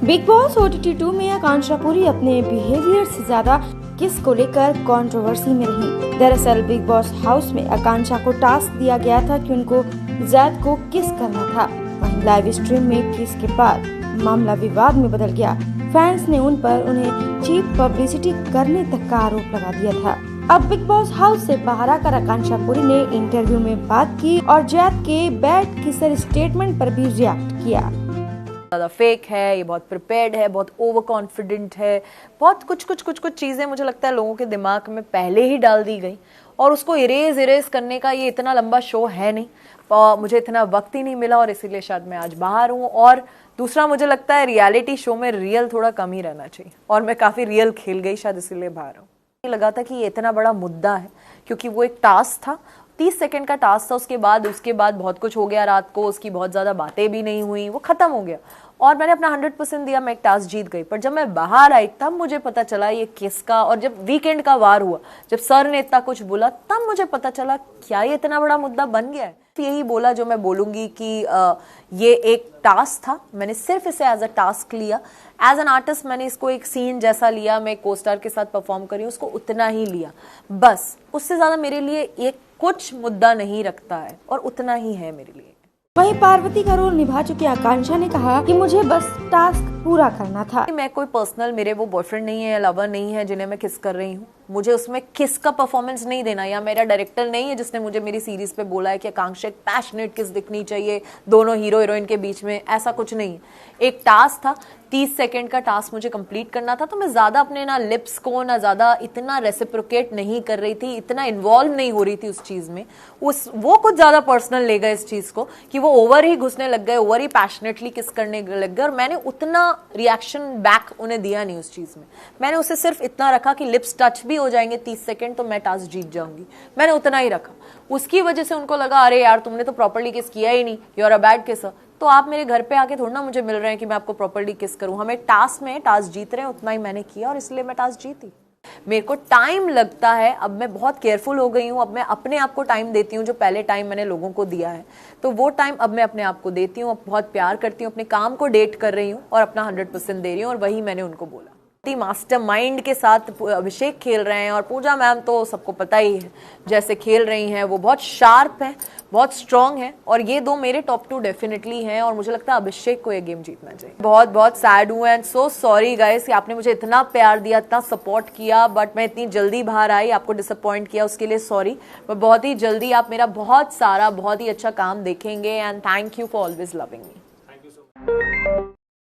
Big boss OTT 2 में आकांक्षा पुरी अपने behaviour से ज्यादा किस को लेकर कंट्रोवर्सी में रही। दरअसल बिग बॉस हाउस में आकांक्षा को टास्क दिया गया था कि उनको जैद को किस करना था। वहीं लाइव स्ट्रीम में किस के बाद मामला विवाद में बदल गया। फैंस ने उन पर उन्हें चीप पब्लिसिटी करने तक का आरोप लगा दिया था। अब बिग बॉस हाउस से बाहर आकर आकांक्षा पुरी ने इंटरव्यू में बात की और जैद के बैड किसर स्टेटमेंट पर भी रिएक्ट किया। ज़्यादा फेक है, ये बहुत प्रिपेयर्ड है, बहुत ओवर कॉन्फिडेंट है, बहुत कुछ चीज़ें मुझे लगता है लोगों के दिमाग में पहले ही डाल दी गई और उसको इरेज करने का ये इतना लंबा शो है नहीं। मुझे इतना वक्त ही नहीं मिला और इसीलिए शायद मैं आज बाहर हूँ। और दूसरा मुझे लगता है रियलिटी शो में रियल थोड़ा कम ही रहना चाहिए और मैं काफ़ी रियल खेल गई शायद इसीलिए बाहर हूँ। लगा था कि ये इतना बड़ा मुद्दा है क्योंकि वो एक टास्क था, 30 सेकंड का टास्क था। उसके बाद बहुत कुछ हो गया रात को, उसकी बहुत ज़्यादा बातें भी नहीं हुई, वो ख़त्म हो गया और मैंने अपना 100% दिया, मैं एक टास्क जीत गई। पर जब मैं बाहर आई तब मुझे पता चला ये किसका, और जब वीकेंड का वार हुआ, जब सर ने इतना कुछ बोला तब मुझे पता चला क्या ये इतना बड़ा मुद्दा बन गया है। यही बोला जो मैं बोलूँगी कि ये एक टास्क था, मैंने सिर्फ इसे एज अ टास्क लिया। एज एन आर्टिस्ट मैंने इसको एक सीन जैसा लिया, मैं को स्टार के साथ परफॉर्म करी, उसको उतना ही लिया बस। उससे ज़्यादा मेरे लिए एक कुछ मुद्दा नहीं रखता है और उतना ही है मेरे लिए। वहीं पार्वती का रोल निभा चुकी आकांक्षा ने कहा कि मुझे बस टास्क पूरा करना था। मैं कोई पर्सनल मेरे वो बॉयफ्रेंड नहीं है या लवर नहीं है जिन्हें मैं किस कर रही हूँ। मुझे उसमें किस का परफॉर्मेंस नहीं देना, या मेरा डायरेक्टर नहीं है जिसने मुझे मेरी सीरीज पे बोला है कि आकांक्षा एक पैशनेट किस दिखनी चाहिए दोनों हीरो हीरोइन के बीच में, ऐसा कुछ नहीं है। एक टास्क था, 30 सेकंड का टास्क मुझे कंप्लीट करना था, तो मैं ज़्यादा अपने ना लिप्स को ना ज़्यादा इतना रेसिप्रोकेट नहीं कर रही थी, इतना इन्वॉल्व नहीं हो रही थी उस चीज़ में। वो कुछ ज़्यादा पर्सनल ले गए इस चीज़ को कि वो ओवर ही घुसने लग गए, ओवर ही पैशनेटली किस करने लग गए और मैंने उतना रिएक्शन बैक उन्हें दिया नहीं उस चीज़ में। मैंने उसे सिर्फ इतना रखा कि लिप्स टच भी हो जाएंगे 30 सेकंड तो मैं टास्क जीत जाऊंगी, मैंने उतना ही रखा। उसकी वजह से उनको लगा अरे यार तुमने तो प्रॉपर्ली किस किया ही नहीं, you are a bad kisser. तो आप मेरे घर पे आके थोड़ा ना मुझे मिल रहे हैं कि मैं आपको प्रॉपर्ली किस करूं। हमें टास्क में टास्क जीत रहे हैं, उतना ही मैंने किया और इसलिए मैं टास्क जीती। मेरे को टाइम लगता है, अब मैं बहुत केयरफुल हो गई हूँ, अब मैं अपने आप को टाइम देती हूँ जो पहले टाइम मैंने लोगों को दिया है, तो वो टाइम अब मैं अपने आप को देती हूँ। अब बहुत प्यार करती हूँ, अपने काम को डेट कर रही हूँ और अपना 100% दे रही हूँ और वही मैंने उनको बोला। मास्टरमाइंड के साथ अभिषेक खेल रहे हैं और पूजा मैम तो सबको पता ही है जैसे खेल रही हैं, वो बहुत शार्प हैं, बहुत स्ट्रांग है और ये दो मेरे टॉप 2 डेफिनेटली हैं और मुझे लगता है अभिषेक को ये गेम जीतना चाहिए। बहुत सैड हूँ एंड सो सॉरी गाइस कि आपने मुझे इतना प्यार दिया, इतना सपोर्ट किया, बट मैं इतनी जल्दी बाहर आई, आपको डिसअपॉइंट किया उसके लिए सॉरी। मैं बहुत ही जल्दी आप मेरा बहुत सारा बहुत ही अच्छा काम देखेंगे and thank you for always loving me.